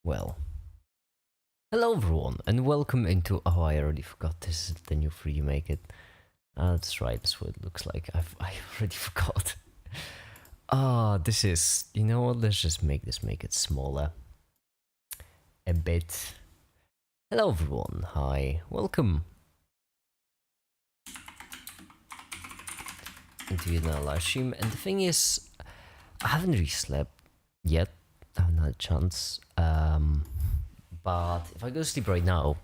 Well, hello everyone, and welcome into. Oh, I already forgot. This is the new free you make it. That's right. That's what it looks like. I already forgot. This is. You know what? Let's just make it smaller a bit. Hello everyone. Hi, welcome into another live stream. And the thing is, I haven't really slept yet. I haven't had a chance. But if I go to sleep right now,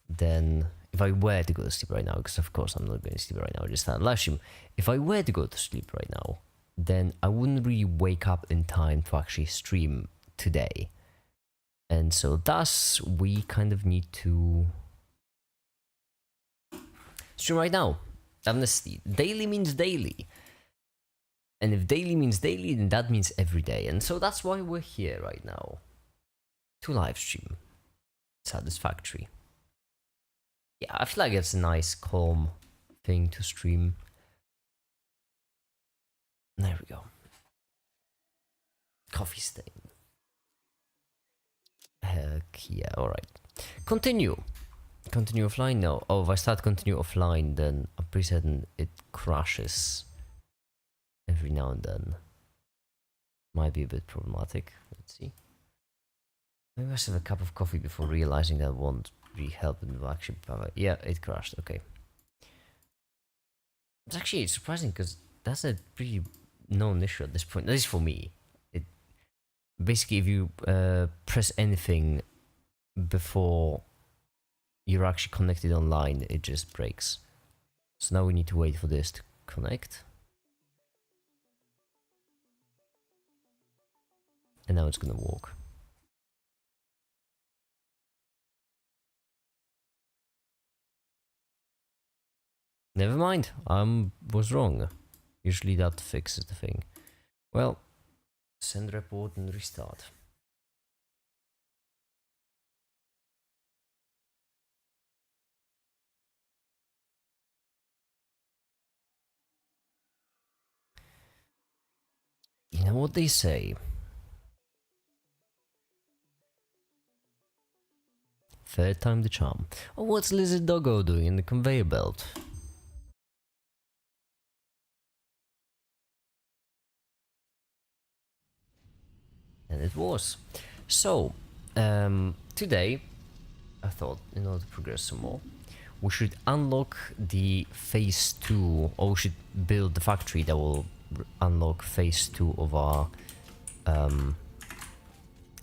then if I were to go to sleep right now, because of course I'm not going to sleep right now, just start live stream. If I were to go to sleep right now, then I wouldn't really wake up in time to actually stream today. And so thus we kind of need to stream right now. Amnesty. Daily means daily. And if daily means daily, then that means every day. And so that's why we're here right now. To live stream. Satisfactory. Yeah, I feel like it's a nice, calm thing to stream. There we go. Coffee stain. Heck yeah, alright. Continue. Continue offline? No. Oh, if I start continue offline, then I'm pretty certain it crashes every now and then. Might be a bit problematic. Let's see. Maybe I should have a cup of coffee before realizing that won't really help in actually. Yeah, it crashed. Okay. It's actually surprising because that's a pretty known issue at this point. At least for me. It basically, if you press anything before you're actually connected online, it just breaks. So now we need to wait for this to connect. And now it's gonna work. Never mind, I was wrong. Usually that fixes the thing. Well, send report and restart. You know what they say? Third time the charm. Oh, what's Lizard Doggo doing in the conveyor belt? And it was. So, today, I thought, in order to progress some more, we should unlock the phase 2, or we should build the factory that will unlock phase 2 of our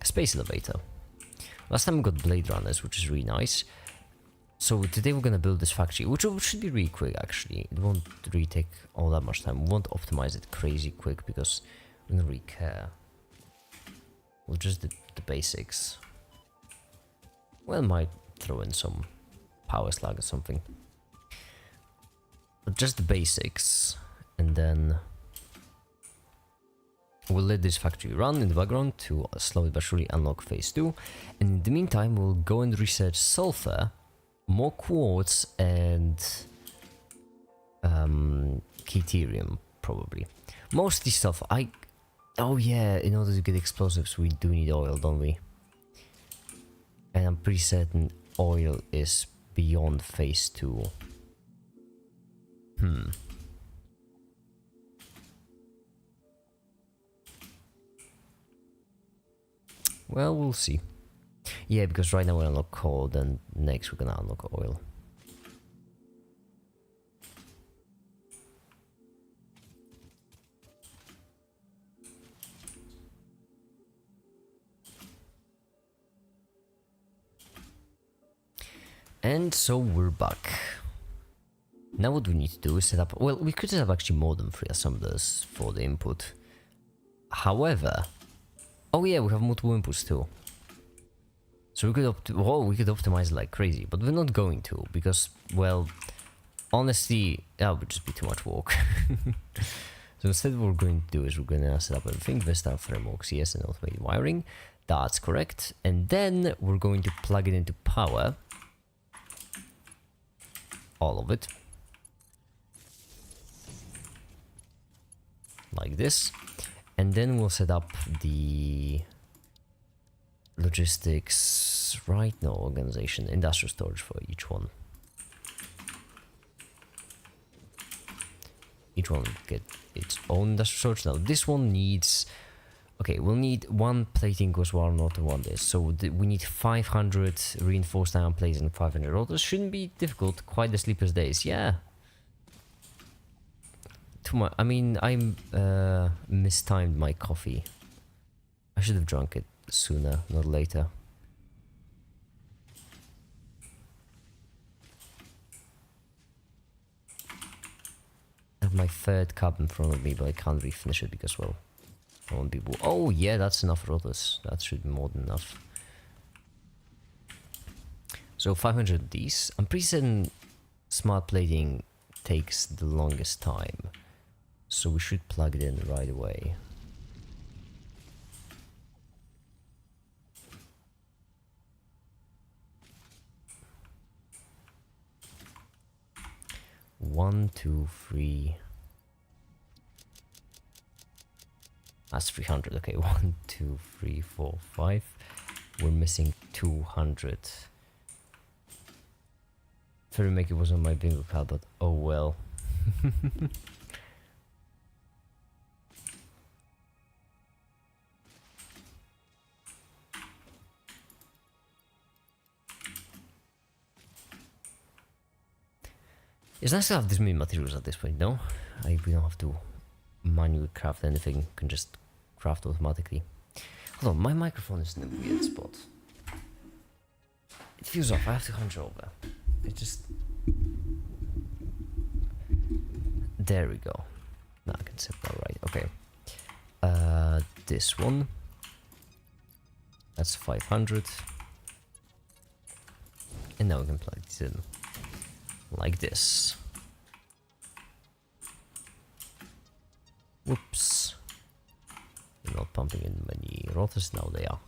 space elevator. Last time we got Blade Runners, which is really nice. So today we're gonna build this factory, which should be really quick actually. It won't really take all that much time. We won't optimize it crazy quick because we don't really care. We'll just do the basics. Well, might throw in some power slag or something. But just the basics, and then we'll let this factory run in the background to slowly but surely unlock phase 2. And in the meantime, we'll go and research sulfur, more quartz, and Keterium, probably. Mostly stuff. Oh yeah, in order to get explosives, we do need oil, don't we? And I'm pretty certain oil is beyond phase 2. Well, we'll see. Yeah, because right now we unlock coal, then next we're gonna unlock oil. And so we're back. Now what we need to do is set up... Well, we could set up actually more than 3 assemblers for the input. However... Oh yeah, we have multiple inputs too. So we could optimize it like crazy, but we're not going to, because, well, honestly, that would just be too much work. So instead what we're going to do is we're going to set up everything, Vesta, frameworks, yes, and automated wiring. That's correct. And then we're going to plug it into power. All of it. Like this. And then we'll set up the Logistics, right? No, organization, industrial storage for each one. Each one will get its own industrial storage. Now this one needs... Okay, we'll need one plating goes one not and one this. So we need 500 reinforced iron plates and 500 rollers. Shouldn't be difficult. Quite the Sleepless days, yeah. Too much. I mean, I mistimed my coffee. I should have drunk it sooner, not later. I have my third cup in front of me, but I can't really finish it because, well, I won't be... Oh yeah, that's enough rollers. That should be more than enough. So 500 of these. I'm pretty certain smart plating takes the longest time. So we should plug it in right away. One, two, three. That's 300. Okay, 1, 2, 3, 4, 5. We're missing 200. Fairy Maker was on my bingo card, but oh well. It's nice to have this many materials at this point, no? We don't have to manually craft anything, you can just craft automatically. Hold on, my microphone is in a weird spot. It feels off, I have to hunch over. It just... There we go. Now I can set that right, okay. This one. That's 500. And now we can plug this in. Like this. Whoops. We're not pumping in many rotors, now they are.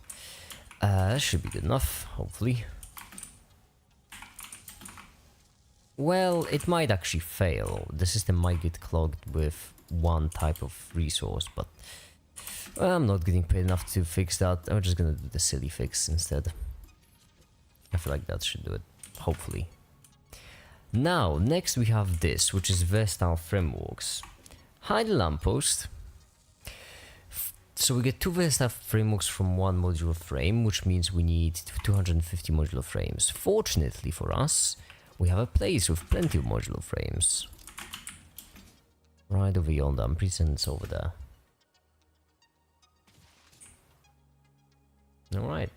That should be good enough, hopefully. Well, it might actually fail. The system might get clogged with one type of resource, but I'm not getting paid enough to fix that. I'm just gonna do the silly fix instead. I feel like that should do it, hopefully. Now, next we have this, which is versatile frameworks. Hide the lamppost. So we get 2 versatile frameworks from 1 modular frame, which means we need 250 modular frames. Fortunately for us, we have a place with plenty of modular frames. Right over yonder, I'm pretty certain it's over there. Alright.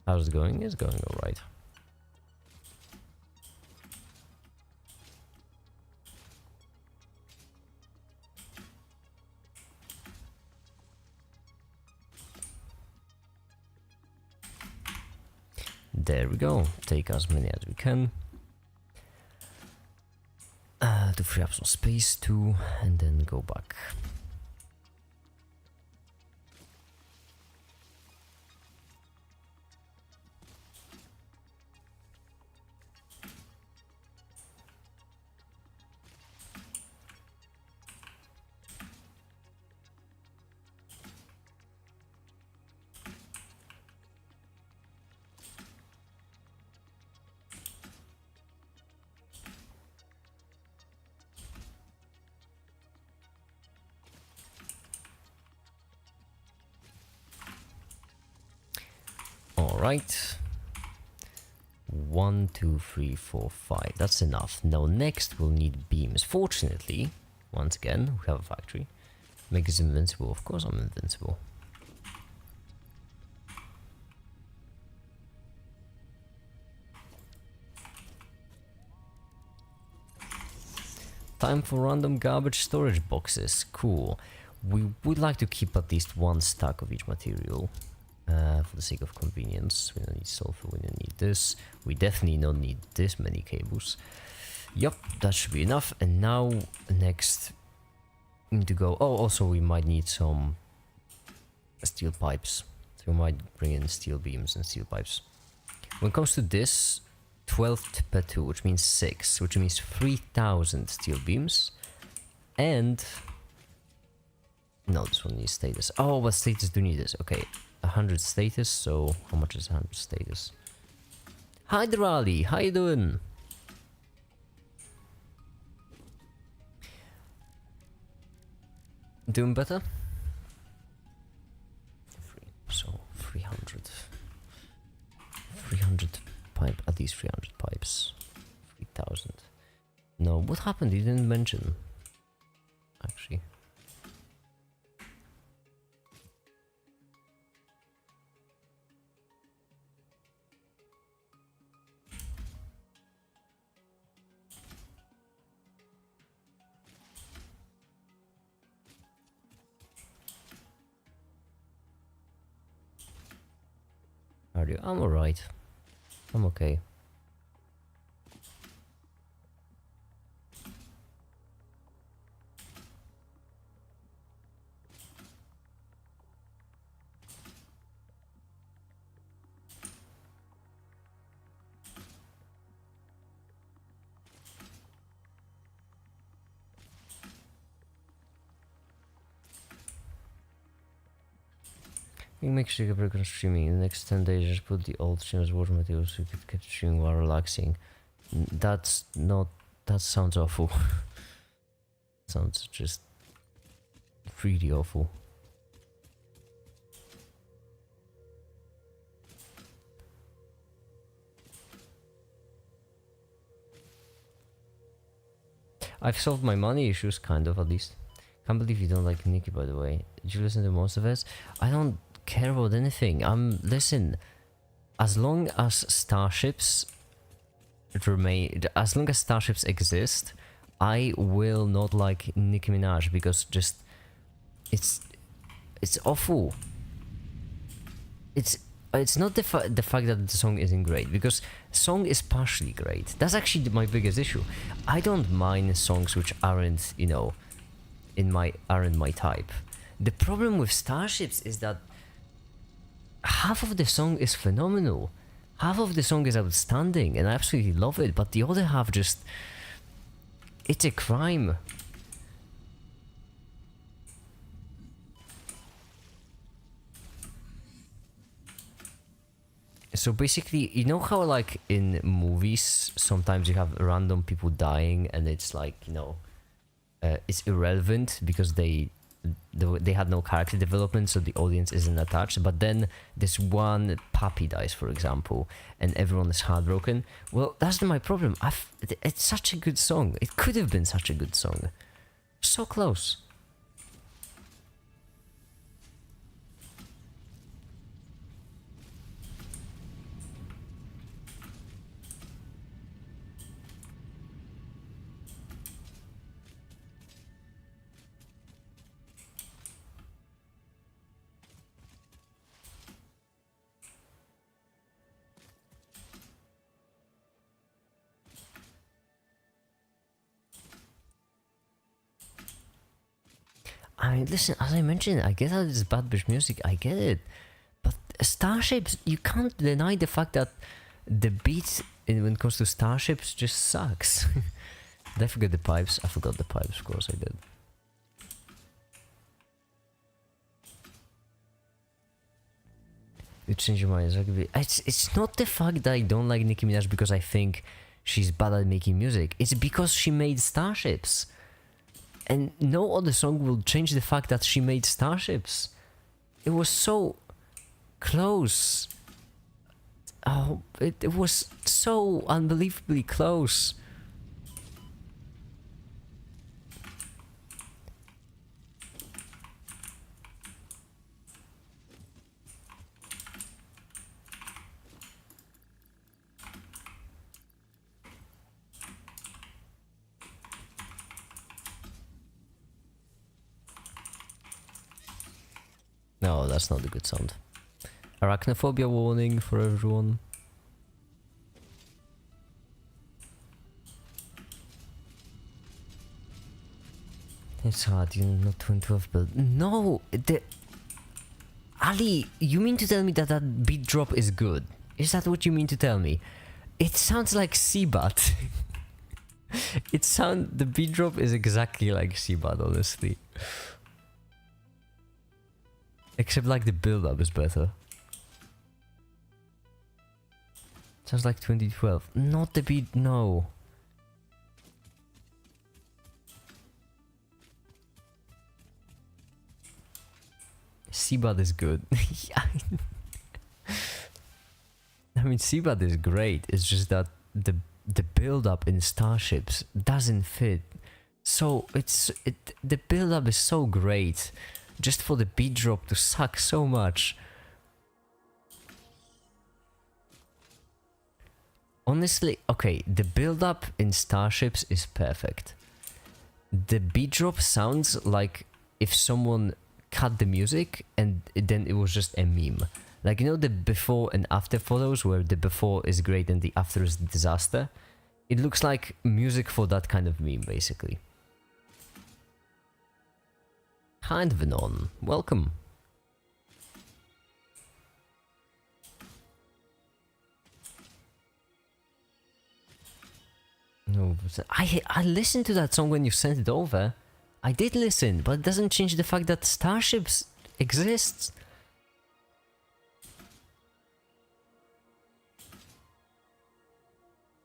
How's it going? It's going alright. There we go. Take as many as we can. To free up some space too, and then go back. Alright. 1, 2, 3, 4, 5. That's enough. Now next we'll need beams. Fortunately, once again, we have a factory. Make us invincible. Of course I'm invincible. Time for random garbage storage boxes. Cool. We would like to keep at least 1 stack of each material. For the sake of convenience. We don't need sulfur, we don't need this. We definitely don't need this many cables. Yup, that should be enough. And now, next, we need to go... Oh, also we might need some steel pipes. So we might bring in steel beams and steel pipes. When it comes to this, 12 per 2, which means 6, which means 3,000 steel beams. And... no, this one needs status. Oh, but status do need this. Okay, 100 status, so how much is 100 status? Hi Drali, how you doing? Doing better? So 300 pipe, at least 300 pipes. 3,000. No, what happened? You didn't mention. Actually. Are you? I'm alright. I'm okay. You make sure you break on streaming. In the next 10 days, just put the old streams watch materials so you could keep streaming while relaxing. That's not... that sounds awful. Sounds just... really awful. I've solved my money issues, kind of, at least. Can't believe you don't like Nikki, by the way. Did you listen to most of it? I don't care about anything. Listen, as long as starships remain, as long as starships exist, I will not like Nicki Minaj, because just it's awful. It's not the fact that the song isn't great, because song is partially great. That's actually my biggest issue. I don't mind songs which aren't, you know, aren't my type. The problem with Starships is that half of the song is phenomenal, half of the song is outstanding, and I absolutely love it, but the other half just... it's a crime. So basically, you know how like in movies sometimes you have random people dying and it's like, you know, it's irrelevant because they had no character development, so the audience isn't attached. But then this one puppy dies, for example, and everyone is heartbroken. Well, that's not my problem. It's such a good song. It could have been such a good song. So close. I mean, listen, as I mentioned, I get that it's bad bitch music, I get it. But Starships, you can't deny the fact that the beat when it comes to Starships just sucks. Did I forget the pipes? I forgot the pipes, of course I did. You change your mind. It's not the fact that I don't like Nicki Minaj because I think she's bad at making music. It's because she made Starships. And no other song will change the fact that she made Starships. It was so close. Oh, it was so unbelievably close. No, that's not a good sound. Arachnophobia warning for everyone. It's hard, you're not 12 build. No! Ali, you mean to tell me that that beat drop is good? Is that what you mean to tell me? It sounds like Seabat. The beat drop is exactly like Seabat, honestly. Except like the build up is better. Sounds like 2012. Not the beat, no. Seabat is good. Yeah. I mean, Seabat is great. It's just that the build up in Starships doesn't fit. So the build up is so great, just for the beat drop to suck so much. Honestly, okay, the build up in Starships is perfect. The beat drop sounds like if someone cut the music and then it was just a meme. Like, you know, the before and after photos where the before is great and the after is disaster? It looks like music for that kind of meme, basically. Kind of an on. Welcome. No, I listened to that song when you sent it over. I did listen, but it doesn't change the fact that Starships exists.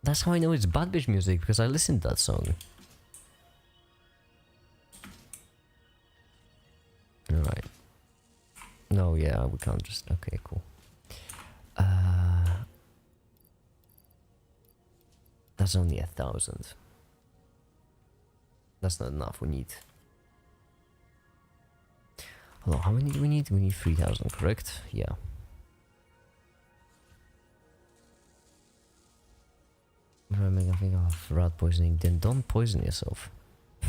That's how I know it's bad bitch music, because I listened to that song. Alright. No, yeah, we can't just... Okay, cool. That's only 1,000. That's not enough, we need... Hold on, how many do we need? We need 3,000, correct? Yeah. If I make a thing of rat poisoning, then don't poison yourself.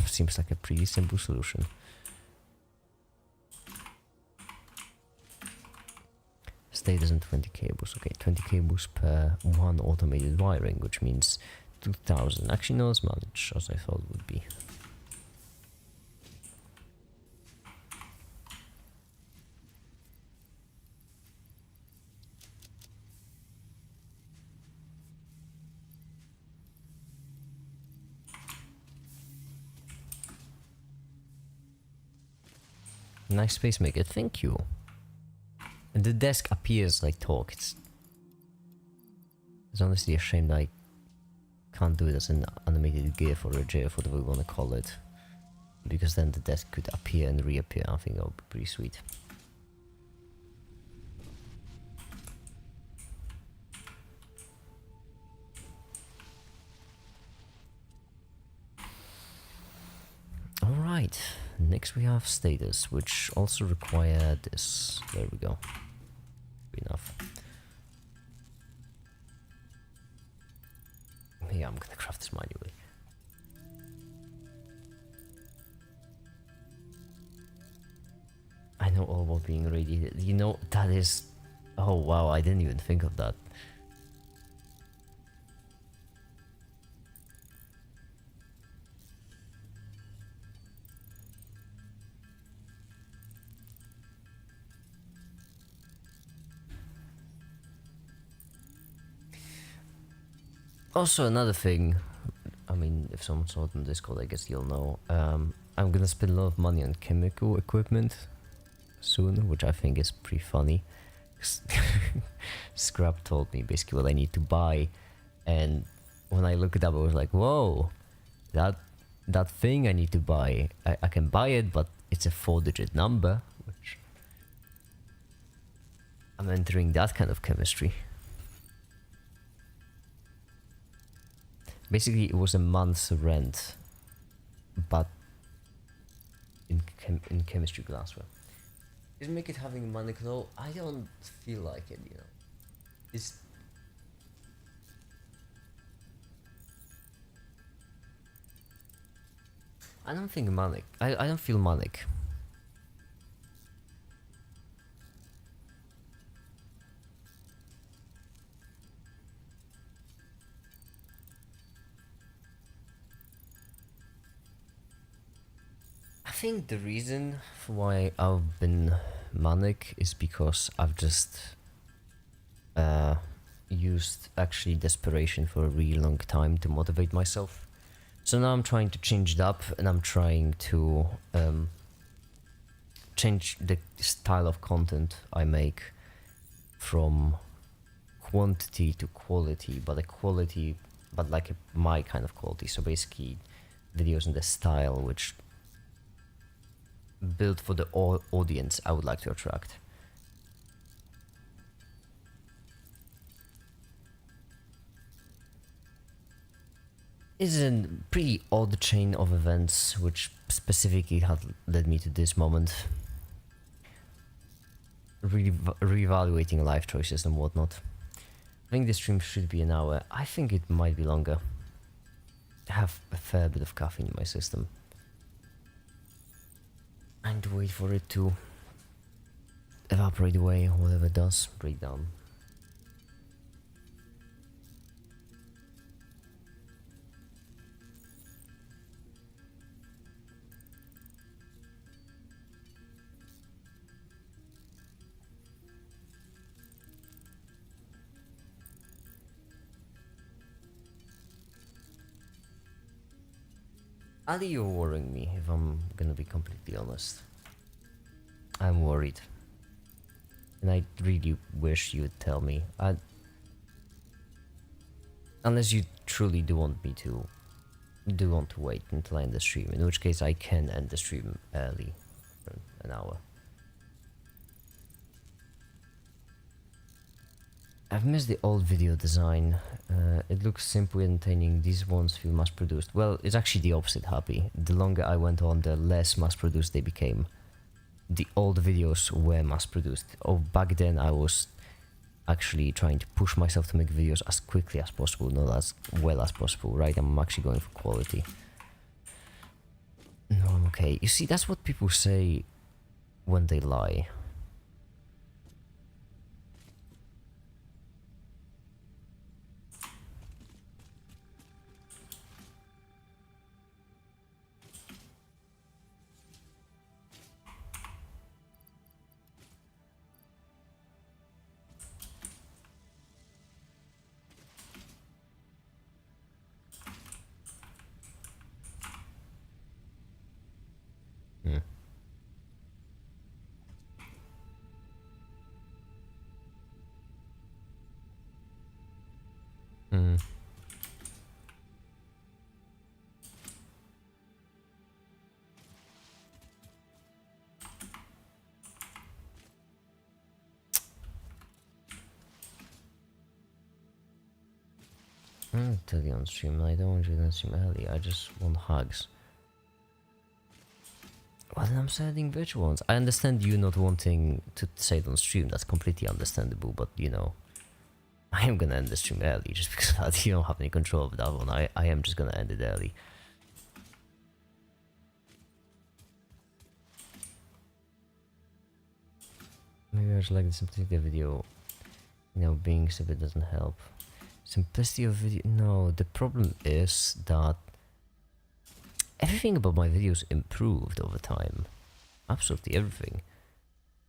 Seems like a pretty simple solution. Status and 20k boost. Okay, 20k boost per one automated wiring, which means 2,000. Actually, not as much as I thought it would be. Nice space maker, thank you. And the desk appears like talk. It's honestly a shame that I can't do it as an animated GIF or a GIF, whatever we want to call it. Because then the desk could appear and reappear. I think that would be pretty sweet. Alright, next we have status, which also require this. There we go. Enough. Yeah, I'm gonna craft this manually. I know all about being radiated. You know, that is... Oh wow, I didn't even think of that. Also, another thing, I mean, if someone saw it on Discord, I guess you'll know. I'm gonna spend a lot of money on chemical equipment soon, which I think is pretty funny. Scrap told me basically what I need to buy, and when I looked it up, I was like, whoa, that thing I need to buy, I can buy it, but it's a 4-digit number, which I'm entering that kind of chemistry. Basically, it was a month's rent, but in chemistry glassware. Is make it having money though? I don't feel like it, you know. It's... I don't think manic. I don't feel manic. I think the reason for why I've been manic is because I've just used actually desperation for a really long time to motivate myself. So now I'm trying to change it up, and I'm trying to change the style of content I make from quantity to quality, but like my kind of quality. So basically, videos in the style which built for the audience I would like to attract. It's a pretty odd chain of events which specifically had led me to this moment. Reevaluating life choices and whatnot. I think the stream should be an hour. I think it might be longer. I have a fair bit of caffeine in my system. I need to wait for it to evaporate away, whatever it does, break down. Ali, you're worrying me, if I'm gonna be completely honest. I'm worried. And I really wish you would tell me. Unless you truly do want me to wait until I end the stream, in which case I can end the stream early for an hour. I've missed the old video design. It looks simple and entertaining. These ones feel mass-produced. Well, it's actually the opposite, Happy. The longer I went on, the less mass-produced they became. The old videos were mass-produced. Oh, back then I was actually trying to push myself to make videos as quickly as possible, not as well as possible, right? I'm actually going for quality. No, I'm okay. You see, that's what people say when they lie. Hmm. Hmm. I'm tell you on stream, I don't want you to stream early, I just want hugs. Well, then I'm sending virtual ones. I understand you not wanting to say it on stream, that's completely understandable, but you know, I am gonna end the stream early just because you don't have any control of that one. I am just gonna end it early. Maybe I should like the simplicity of video. You know, being stupid doesn't help. Simplicity of video. No, the problem is that everything about my videos improved over time. Absolutely everything.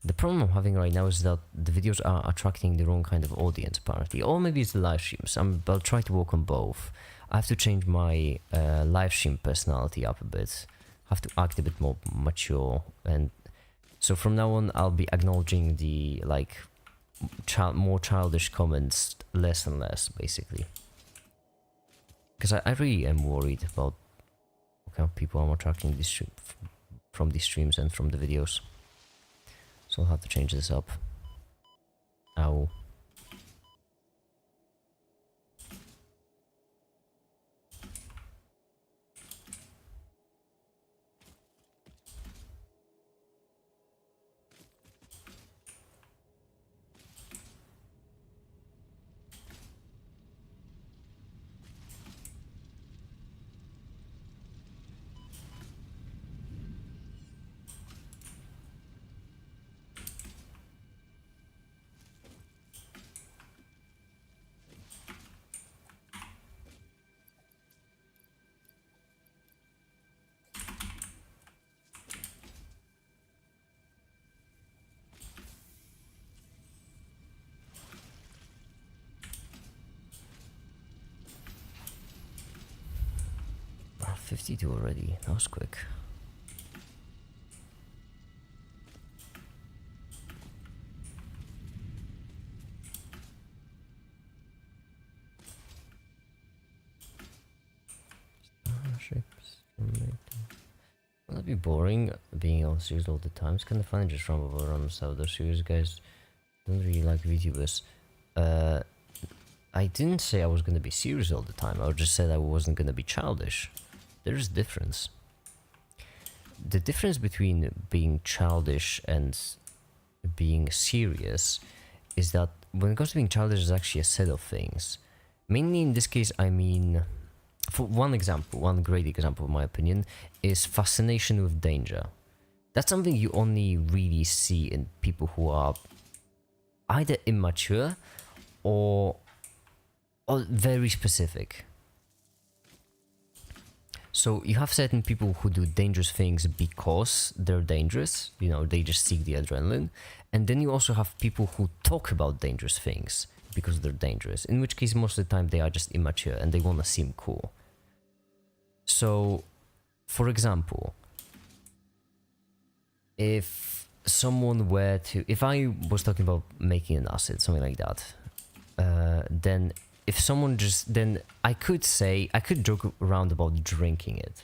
The problem I'm having right now is that the videos are attracting the wrong kind of audience, apparently. Or maybe it's the live streams. I'll try to work on both. I have to change my live stream personality up a bit. I have to act a bit more mature. And so from now on, I'll be acknowledging the, like, more childish comments less and less, basically. Because I really am worried about what kind of people I'm attracting from these streams and from the videos. So I'll have to change this up. Ow. 52 already. That was quick. Starships. Will that be boring being on series all the time? It's kind of fun just rumble around stuff. Those series guys don't really like VTubers. I didn't say I was gonna be serious all the time. I just said I wasn't gonna be childish. There's a difference. The difference between being childish and being serious is that when it comes to being childish, there's actually a set of things. Mainly in this case, I mean, for one example, one great example, in my opinion, is fascination with danger. That's something you only really see in people who are either immature or very specific. So you have certain people who do dangerous things because they're dangerous, you know, they just seek the adrenaline. And then you also have people who talk about dangerous things because they're dangerous, in which case most of the time they are just immature and they want to seem cool. So, for example, if someone were to, if I was talking about making an acid, something like that, then if someone just, then I could say, I could joke around about drinking it,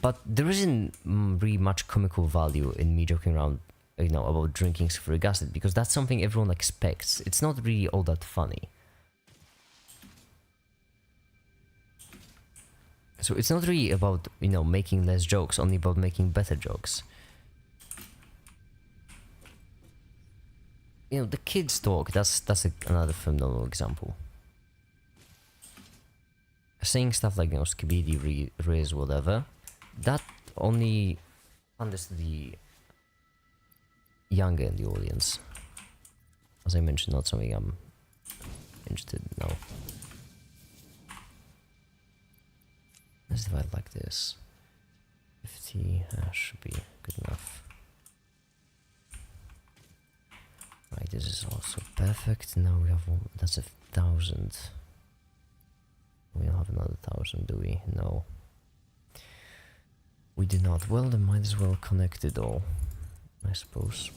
but there isn't really much comical value in me joking around, you know, about drinking sulfuric acid, because that's something everyone expects. It's not really all that funny. So it's not really about, you know, making less jokes, only about making better jokes. You know, the kids talk, that's another phenomenal example. Saying stuff like, you know, skibidi, riz, whatever, that only panders to the younger in the audience. As I mentioned, not something I'm interested in now. Let's divide like this. 50 should be good enough. Right, this is also perfect. Now we have one, that's 1,000. We don't have another 1,000, do we? No. We do not. Well, then might as well connect it all, I suppose.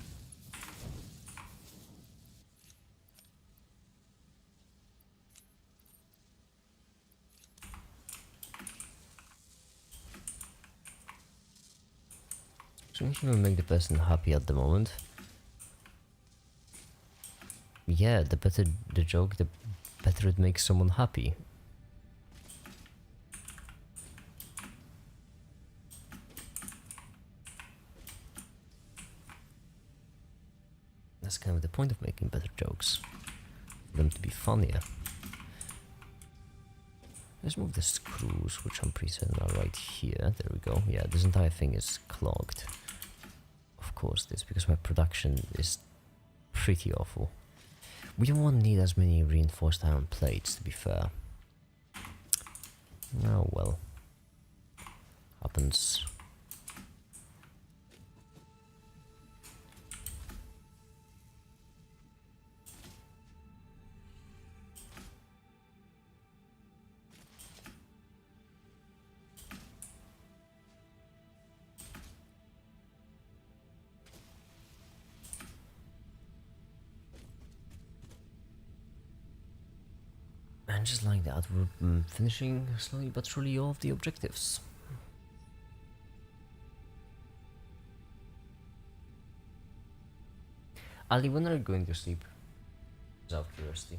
So if you make the person happy at the moment, yeah, the better the joke, the better it makes someone happy. That's kind of the point of making better jokes, for them to be funnier. Let's move the screws, which I'm pretty certain are right here. There we go. Yeah, this entire thing is clogged. Of course this, because my production is pretty awful. We don't want to need as many reinforced iron plates, to be fair. Oh well. Happens. And just like that, we're finishing slowly but surely all of the objectives. Ali, when are you going to sleep? Just out of curiosity.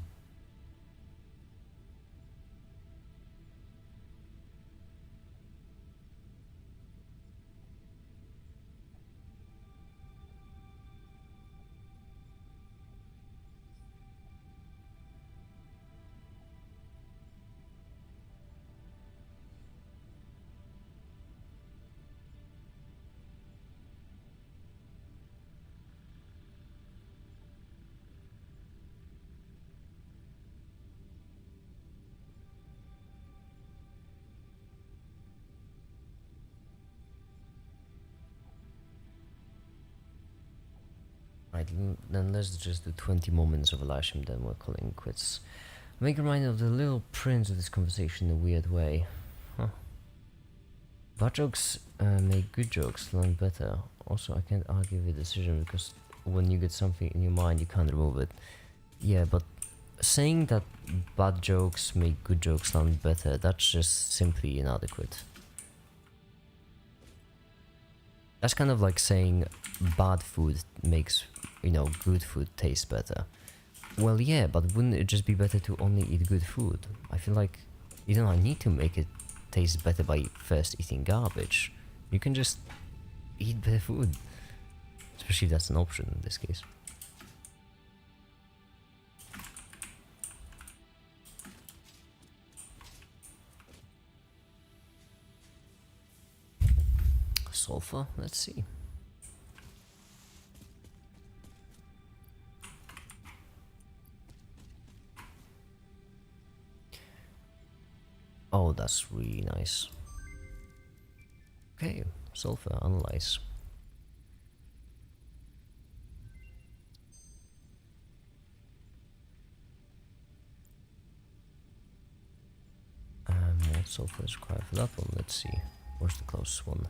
Right, then let's just do 20 moments of Elasham, then we're calling quits. Make a reminder of the little prince of this conversation in a weird way. Huh. Bad jokes make good jokes land better. Also, I can't argue with the decision because when you get something in your mind, you can't remove it. Yeah, but saying that bad jokes make good jokes land better, that's just simply inadequate. That's kind of like saying bad food makes, you know, good food taste better. Well, yeah, but wouldn't it just be better to only eat good food? I feel like you don't need to make it taste better by first eating garbage. You can just eat better food. Especially if that's an option in this case. Sulfur, let's see. Oh, that's really nice. Okay, sulfur, analyze. What sulfur is required for that one? Let's see. Where's the closest one?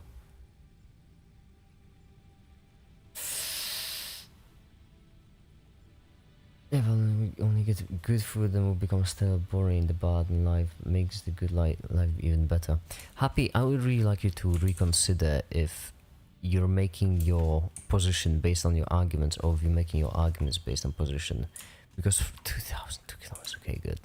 If we only get good food, then we'll become stale, boring, the bad in life makes the good life even better. Happy, I would really like you to reconsider if you're making your position based on your arguments or if you're making your arguments based on position. Because 2,002 kilometers, okay, good.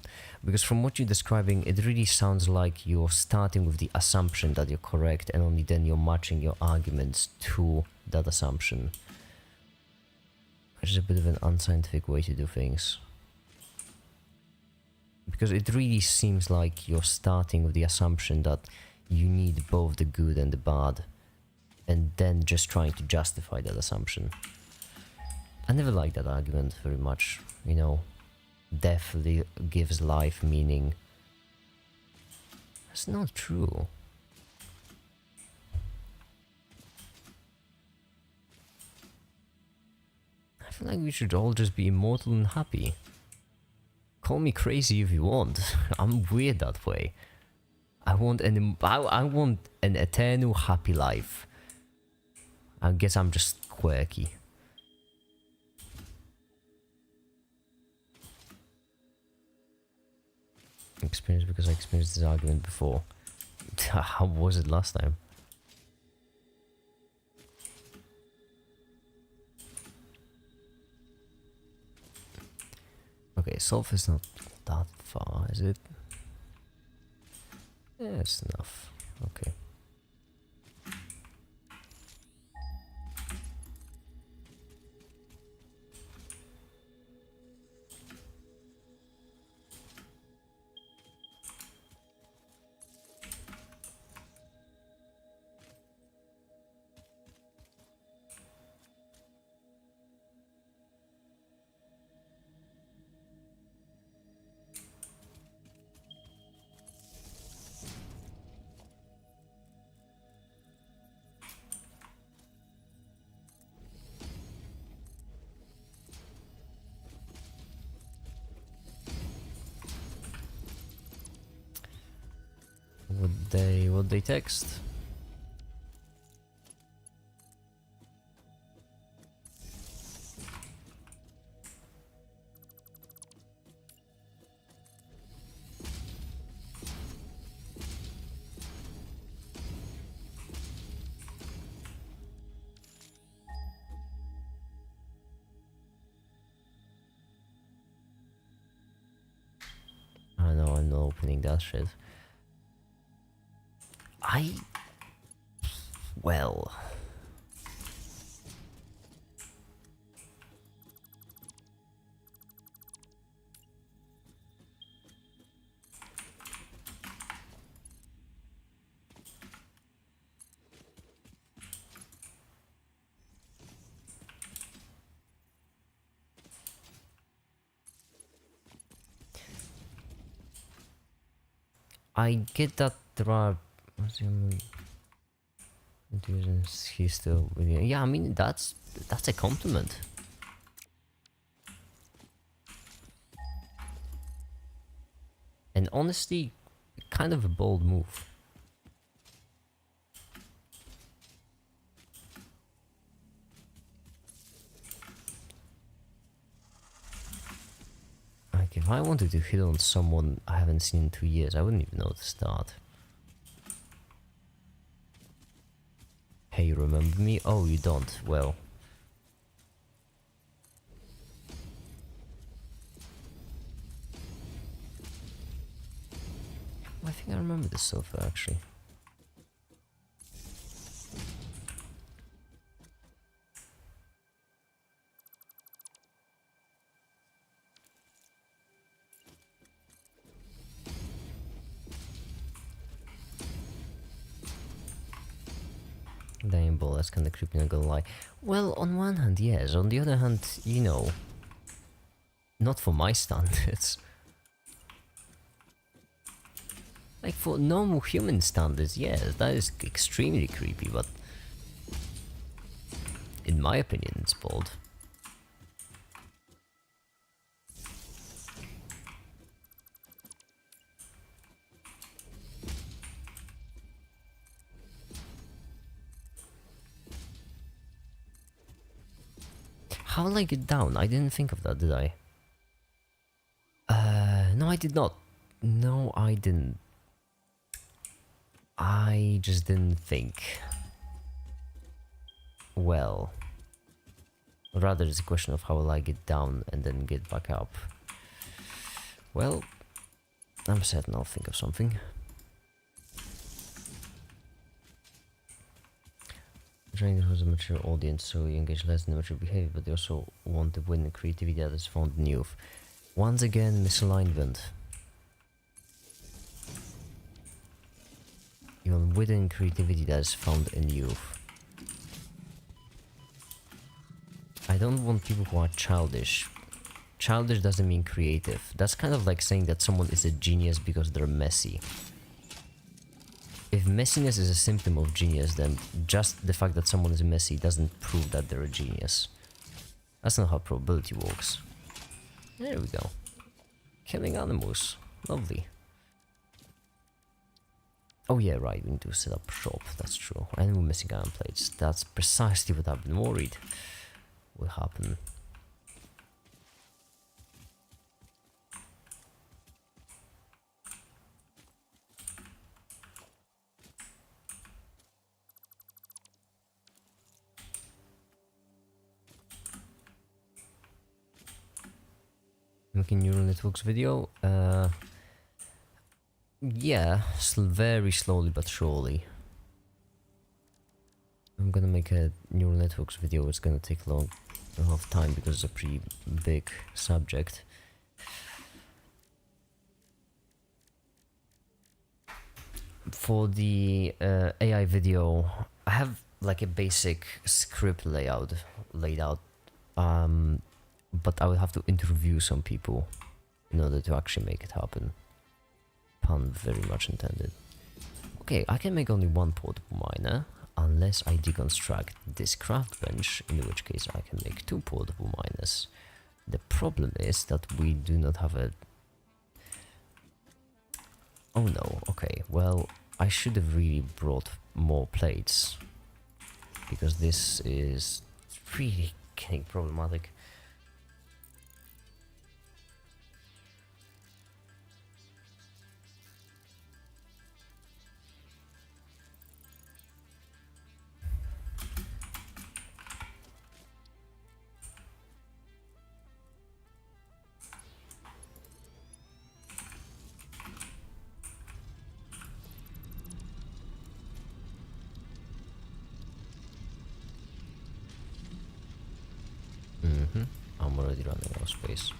Because from what you're describing, it really sounds like you're starting with the assumption that you're correct and only then you're matching your arguments to that assumption. Which is a bit of an unscientific way to do things. Because it really seems like you're starting with the assumption that you need both the good and the bad, and then just trying to justify that assumption. I never liked that argument very much, you know. Death gives life meaning. That's not true. I feel like we should all just be immortal and happy. Call me crazy if you want. I'm weird that way. I want an eternal happy life. I guess I'm just quirky. Experience because I experienced this argument before. How was it last time? Okay, sulfur is not that far, is it? Yeah, it's enough. Okay. Would they text? I know, I'm not opening that shit. Well... I get that there are... He's still... Yeah, I mean, that's a compliment. And honestly, kind of a bold move. If I wanted to hit on someone I haven't seen in 2 years, I wouldn't even know to start. Hey, you remember me? Oh, you don't. Well. I think I remember this sofa, actually. Damn ball, that's kinda creepy, not gonna lie. Well, on one hand, yes. On the other hand, you know, not for my standards. Like, for normal human standards, yes, that is extremely creepy, but in my opinion, it's bold. How will I get down? I didn't think of that, did I? No, I did not. No, I didn't. I just didn't think. Well, rather it's a question of how will I get down and then get back up. Well, I'm certain I'll think of something. Trying to have a mature audience, so you engage less in mature behavior, but they also want to win creativity that is found in youth. Once again, misalignment. You want within creativity that is found in youth. I don't want people who are childish. Childish doesn't mean creative. That's kind of like saying that someone is a genius because they're messy. If messiness is a symptom of genius, then just the fact that someone is messy doesn't prove that they're a genius. That's not how probability works. There we go. Killing animals. Lovely. Oh yeah, right, we need to set up shop, that's true. And we're missing iron plates. That's precisely what I've been worried will happen. Making neural networks video? Yeah, very slowly but surely. I'm gonna make a neural networks video. It's gonna take a lot of time because it's a pretty big subject. For the AI video, I have like a basic script layout laid out, but I would have to interview some people in order to actually make it happen. Pun very much intended. Okay, I can make only one portable miner unless I deconstruct this craft bench, in which case I can make 2 portable miners. The problem is that we do not have a... Oh no, okay, well, I should have really brought more plates, because this is really getting problematic. I'm already running out of space.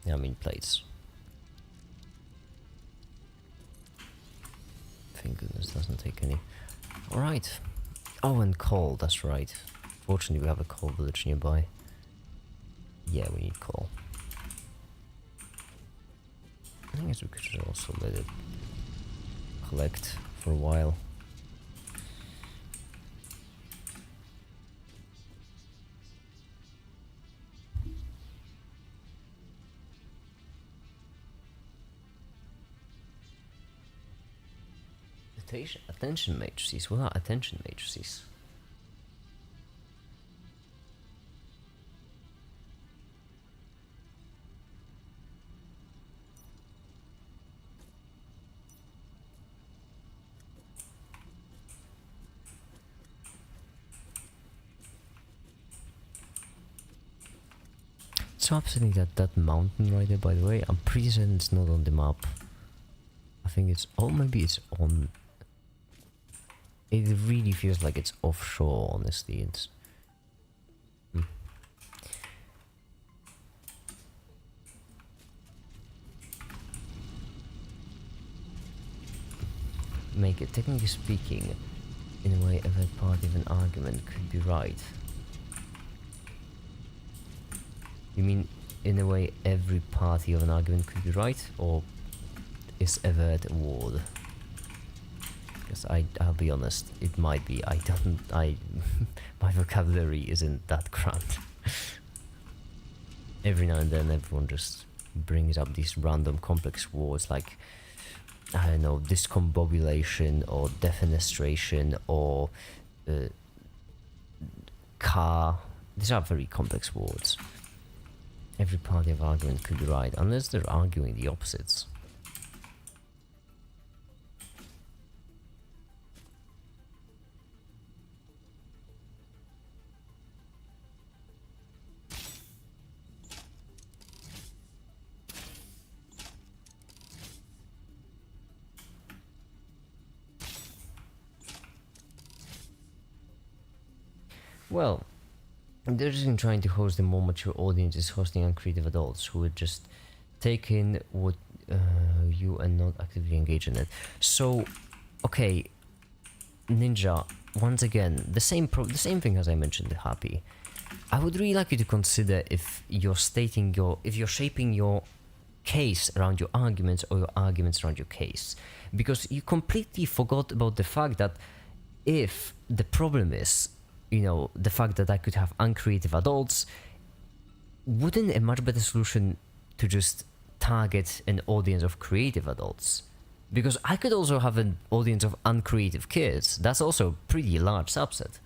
Yeah, I mean plates. Thank goodness doesn't take any. Alright. Oh, and coal, that's right. Fortunately we have a coal village nearby. Yeah, we need coal. I guess we could also let it collect for a while. Attention matrices? What are attention matrices? so upsetting that mountain right there, by the way. I'm pretty certain it's not on the map. I think it's... Oh, maybe it's on... It really feels like it's offshore, honestly. It's... Make it, technically speaking, in a way, every party of an argument could be right. You mean, in a way, every party of an argument could be right, or is avert a word? Because I'll be honest, it might be. My vocabulary isn't that grand. Every now and then, everyone just brings up these random complex words like, I don't know, discombobulation or defenestration or car. These are very complex words. Every party of argument could be right, unless they're arguing the opposites. Well, they're just trying to host a more mature audiences, hosting uncreative adults who would just take in what you and not actively engage in it. So, okay, Ninja, once again, the same thing as I mentioned to Happy. I would really like you to consider if you're shaping your case around your arguments or your arguments around your case, because you completely forgot about the fact that if the problem is, you know, the fact that I could have uncreative adults, wouldn't a much better solution to just target an audience of creative adults? Because I could also have an audience of uncreative kids. That's also a pretty large subset.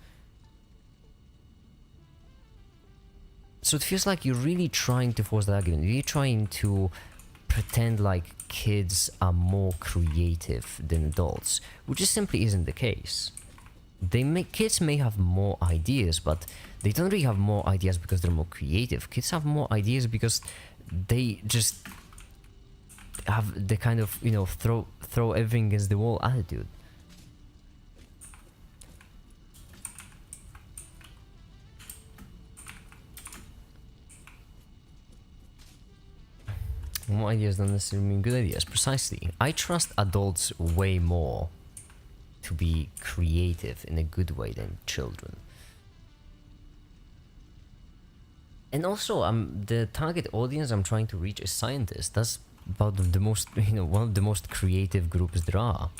So it feels like you're really trying to force the argument. You're trying to pretend like kids are more creative than adults, which just simply isn't the case. Kids may have more ideas, but they don't really have more ideas because they're more creative. Kids have more ideas because they just have the kind of, you know, throw everything against the wall attitude. More ideas don't necessarily mean good ideas. Precisely. I trust adults way more to be creative in a good way than children. And also, the target audience I'm trying to reach is scientists. That's about the most, you know, one of the most creative groups there are.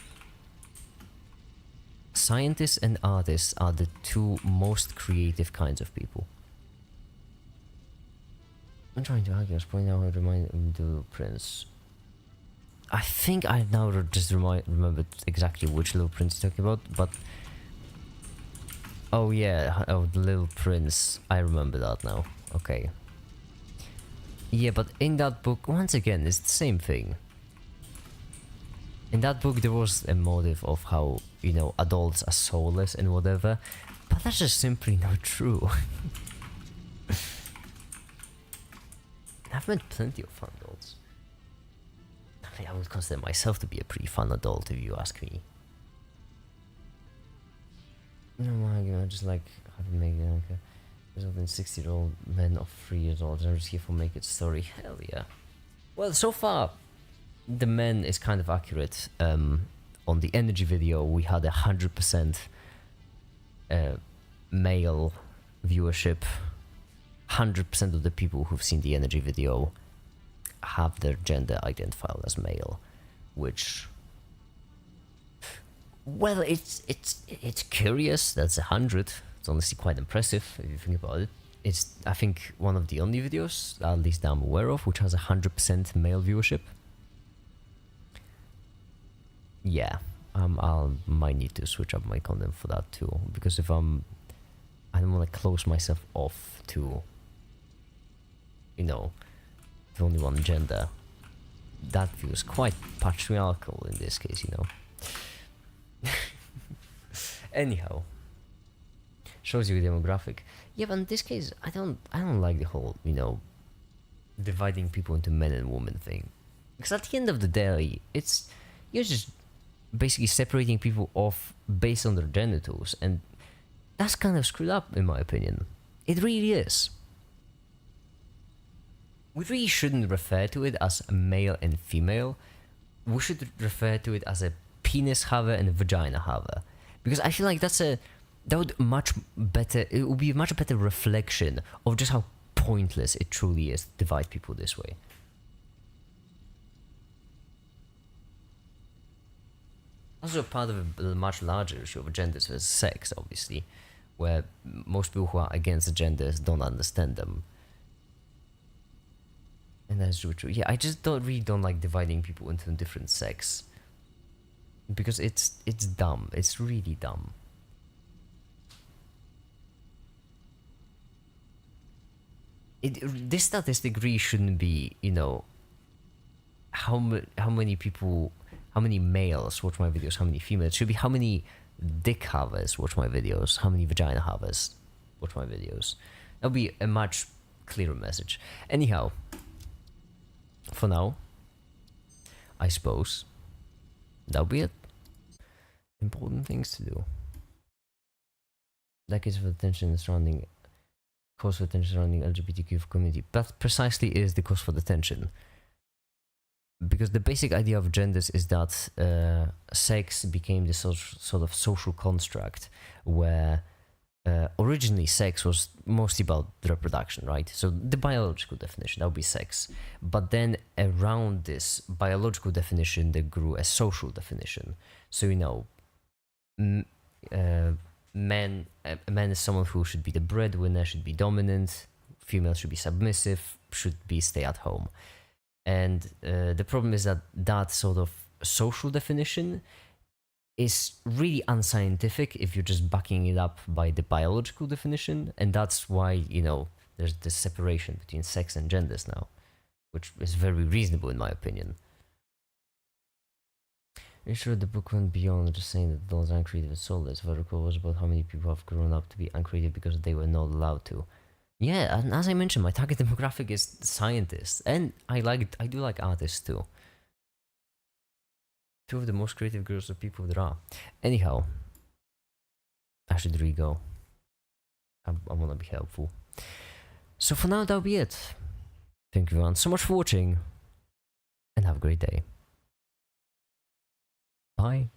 Scientists and artists are the two most creative kinds of people. I'm trying to argue, I was pointing out how to remind the prince. I think I now just remembered exactly which Little Prince you're talking about, but... Oh yeah, oh, the Little Prince. I remember that now. Okay. Yeah, but in that book, once again, it's the same thing. In that book, there was a motive of how, you know, adults are soulless and whatever, but that's just simply not true. I've met plenty of fun adults. I mean, I would consider myself to be a pretty fun adult if you ask me. No, I just like having made it okay. Result in 60-year-old men of 3 years old. I'm just here for make it story. Hell yeah. Well, so far, the men is kind of accurate. On the energy video, we had 100% male viewership. 100% of the people who've seen the energy video have their gender identified as male, which, well, it's curious. That's 100. It's honestly quite impressive if you think about it. It's, I think, one of the only videos, at least I'm aware of, which has 100% male viewership. Yeah, I might need to switch up my content for that too, because if I don't want to close myself off to, you know, the only one gender. That feels quite patriarchal in this case, you know. Anyhow, shows you a demographic. Yeah, but in this case, I don't like the whole, you know, dividing people into men and women thing. Because at the end of the day, you're just basically separating people off based on their genitals, and that's kind of screwed up in my opinion. It really is. We really shouldn't refer to it as male and female. We should refer to it as a penis haver and a vagina haver, because I feel like that would much better. It would be a much better reflection of just how pointless it truly is to divide people this way. Also part of a much larger issue of genders versus sex, obviously, where most people who are against the genders don't understand them. And that's true. Yeah, I just really don't like dividing people into different sex. Because it's dumb. It's really dumb. This statistic really shouldn't be, how many people, how many males watch my videos, how many females. It should be how many dick havers watch my videos, how many vagina havers watch my videos. That'll be a much clearer message. Anyhow, for now, I suppose that'll be it. Important things to do. Decades of attention surrounding cause for attention surrounding LGBTQ community. That precisely is the cause for the tension. Because the basic idea of genders is that sex became this sort of social construct where originally sex was mostly about the reproduction, right? So the biological definition, that would be sex. But then around this biological definition, there grew a social definition. So, a man is someone who should be the breadwinner, should be dominant, female should be submissive, should be stay at home. And the problem is that sort of social definition is really unscientific if you're just backing it up by the biological definition, and that's why, there's this separation between sex and genders now, which is very reasonable in my opinion. Are you sure the book went beyond just saying that those uncreative and soulless? The article was about how many people have grown up to be uncreative because they were not allowed to. Yeah, and as I mentioned, my target demographic is scientists, and I do like artists too. Two of the most creative groups of people there are. Anyhow, I should really go. I want to be helpful. So for now, that'll be it. Thank you everyone so much for watching, and have a great day. Bye.